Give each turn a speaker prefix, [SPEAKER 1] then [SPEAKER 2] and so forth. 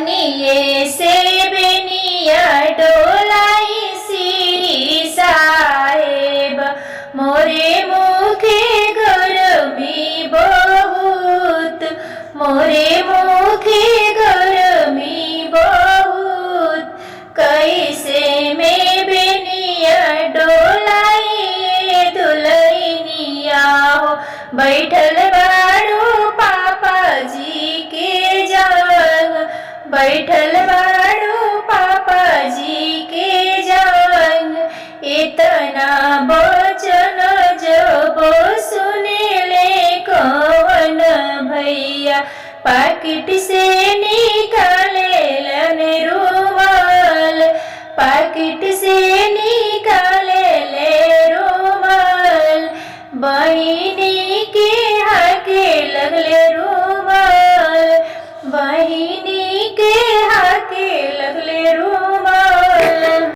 [SPEAKER 1] पनिये से बेनिया डोलाई श्री साहेब मोरे मुखे गरमी बहुत मोरे मुखे गरमी बहुत कैसे में बेनिया डोलाई दुलैनिया हो बैठल बाड़ू पापा जी के जांग बैठल बाड़ू पापा जी के जांग इतना वचन जब सुनेले कवन भैया पाकिट से निकालेलन रुमाल पाकिट से निकालेले रुमाल बहिनी के हाके लगले